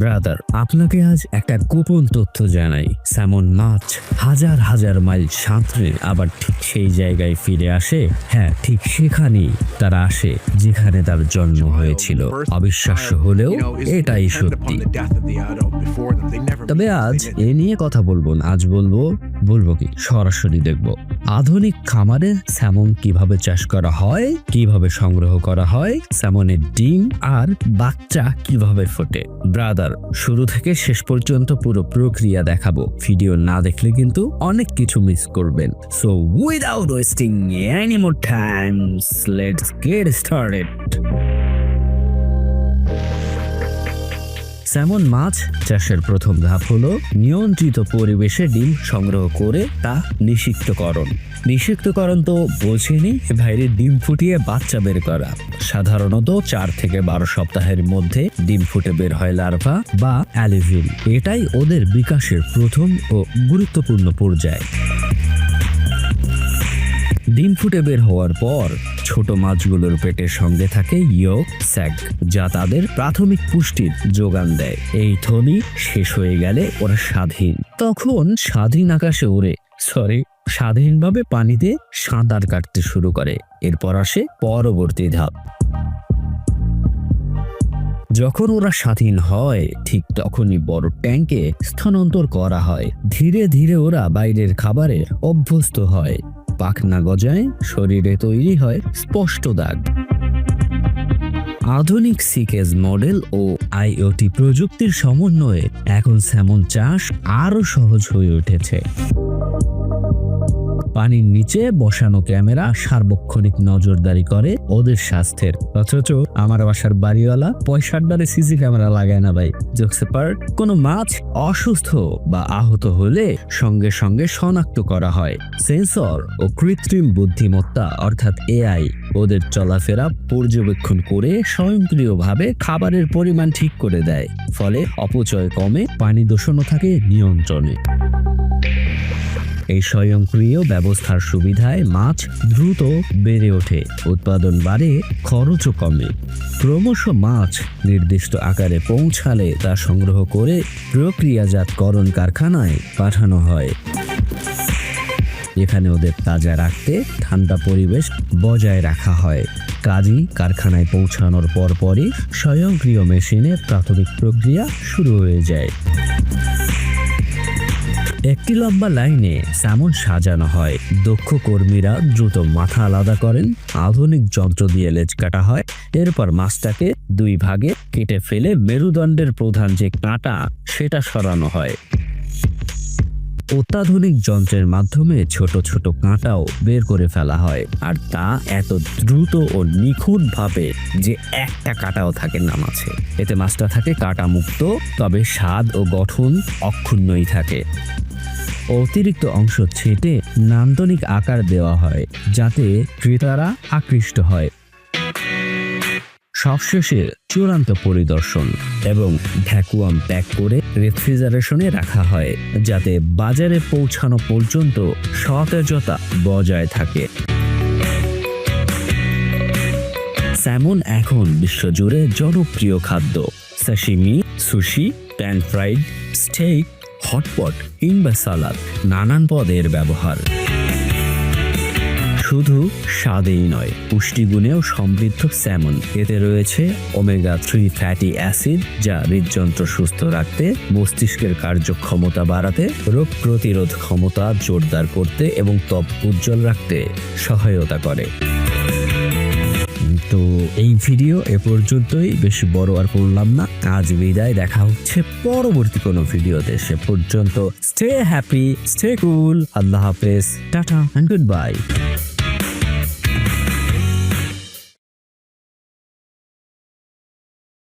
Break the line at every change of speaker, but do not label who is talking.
Brother, আপনাকে আজ একটা গোপন তথ্য জানাই। স্যামন মাছ হাজার হাজার মাইল সাঁতরে আবার ঠিক সেই জায়গায় ফিরে আসে। হ্যাঁ, ঠিক সেখানেই তারা আসে যেখানে তার জন্ম হয়েছিল। অবিশ্বাস্য হলেও এটাই সত্যি। তবে আজ এ নিয়ে কথা বলবো না, আজ বলবো কি সরাসরি দেখবো আধুনিক খামারে স্যামন কিভাবে চাষ করা হয়, কিভাবে সংগ্রহ করা হয়, স্যামনের ডিম আর বাচ্চা কিভাবে ফোটে। ব্রাদার, শুরু থেকে শেষ পর্যন্ত পুরো প্রক্রিয়া দেখাবো। ভিডিও না দেখলে কিন্তু অনেক কিছু মিস করবেন। So without wasting any more times, let's get started. Salmon মাছ চাষের প্রথম ধাপ হলো নিয়ন্ত্রিত পরিবেশে ডিম সংগ্রহ করে তা নিষিক্তকরণ। নিষিক্তকরণ তো বোঝেনি, বাইরে ডিম ফুটিয়ে বাচ্চা বের করা। সাধারণত 4 থেকে 12 সপ্তাহের মধ্যে ডিম ফুটে বের হয় লার্ভা বা অ্যালিভিল। এটাই ওদের বিকাশের প্রথম ও গুরুত্বপূর্ণ পর্যায়। ডিম ফুটে বের হওয়ার পর ছোট মাছগুলোর পেটের সঙ্গে থাকে ইয়ক স্যাক, যা তাদের প্রাথমিক পুষ্টির যোগান দেয়। এই থলি শেষ হয়ে গেলে ওরা তখন স্বাধীন আকাশে ওড়ে স্বাধীনভাবে পানিতে সাঁতার কাটতে শুরু করে। এরপর আসে পরবর্তী ধাপ। যখন ওরা স্বাধীন হয় ঠিক তখনই বড় ট্যাঙ্কে স্থানান্তর করা হয়। ধীরে ধীরে ওরা বাইরের খাবারে অভ্যস্ত হয়। পাখনা গজায়, শরীরে তৈরি হয় স্পষ্ট দাগ। আধুনিক সিকেজ মডেল ও আইওটি প্রযুক্তির সমন্বয়ে এখন স্যামন চাষ আরো সহজ হয়ে উঠেছে। পানির নিচে বসানো ক্যামেরা সার্বক্ষণিক নজরদারি করে ওদের স্বাস্থ্যের। অথচ আমার বাসার বাড়িওয়ালা $65 সিসি ক্যামেরা লাগায় না ভাই। কোনো মাছ অসুস্থ বা আহত হলে সঙ্গে সঙ্গে শনাক্ত করা হয়। সেন্সর ও কৃত্রিম বুদ্ধিমত্তা অর্থাৎ এআই ওদের চলাফেরা পর্যবেক্ষণ করে স্বয়ংক্রিয়ভাবে খাবারের পরিমাণ ঠিক করে দেয়। ফলে অপচয় কমে, পানি দূষণও থাকে নিয়ন্ত্রণে। এই স্বয়ংক্রিয় ব্যবস্থার সুবিধায় মাছ দ্রুত বেড়ে ওঠে, উৎপাদন বাড়ে, খরচও কমে। ক্রমশ মাছ নির্দিষ্ট আকারে পৌঁছালে তা সংগ্রহ করে প্রক্রিয়াজাতকরণ কারখানায় পাঠানো হয়। এখানে ওদের তাজা রাখতে ঠান্ডা পরিবেশ বজায় রাখা হয়। কাজী কারখানায় পৌঁছানোর পরপরই স্বয়ংক্রিয় মেশিনে প্রাথমিক প্রক্রিয়া শুরু হয়ে যায়। একটি লম্বা লাইনে স্যামন সাজানো হয়। দক্ষ কর্মীরা দ্রুত মাথা আলাদা করেন, আধুনিক যন্ত্র দিয়ে লেজ কাটা হয়। এরপর মাছটাকে 2 ভাগে কেটে ফেলে মেরুদণ্ডের প্রধান যে কাঁটা সেটা সরানো হয়। অত্যাধুনিক যন্ত্রের মাধ্যমে ছোট ছোট কাঁটাও বের করে ফেলা হয়, আর তা এত দ্রুত ও নিখুঁত ভাবে যে একটা কাঁটাও থাকে না মাছে। এতে মাছটা থাকে কাঁটা মুক্ত, তবে স্বাদ ও গঠন অক্ষুণ্ণই থাকে। অতিরিক্ত অংশ ছেটে নান্দনিক আকার দেওয়া হয় যাতে ক্রেতারা আকৃষ্ট হয়। সবশেষে চূড়ান্ত পরিদর্শন এবং ভ্যাকুয়াম প্যাক করে রেফ্রিজারেশনে রাখা হয় যাতে বাজারে পৌঁছানো পর্যন্ত সতেজতা বজায় থাকে। স্যামন এখন বিশ্বজুড়ে জনপ্রিয় খাদ্য। Sashimi, sushi, pan fried, steak, hotpot কিংবা সালাদ, নানান পদের ব্যবহার। শুধু স্বাদেই নয়, পুষ্টিগুণেও সমৃদ্ধ স্যামন। এতে রয়েছে ওমেগা 3 ফ্যাটি অ্যাসিড, যা হৃদযন্ত্র সুস্থ রাখতে, মস্তিষ্কের কার্যক্ষমতা বাড়াতে, রোগ প্রতিরোধ ক্ষমতা জোরদার করতে এবং ত্বক উজ্জ্বল রাখতে সহায়তা করে। তো এই ভিডিও এ পর্যন্তই, বেশি বড় আর করলাম না। আজ বিদায়, দেখা হচ্ছে পরবর্তী কোনো ভিডিওতে। সে পর্যন্ত স্টে হ্যাপি, স্টে কুল, আল্লাহ হাফেজ, টাটা এন্ড গুড বাই।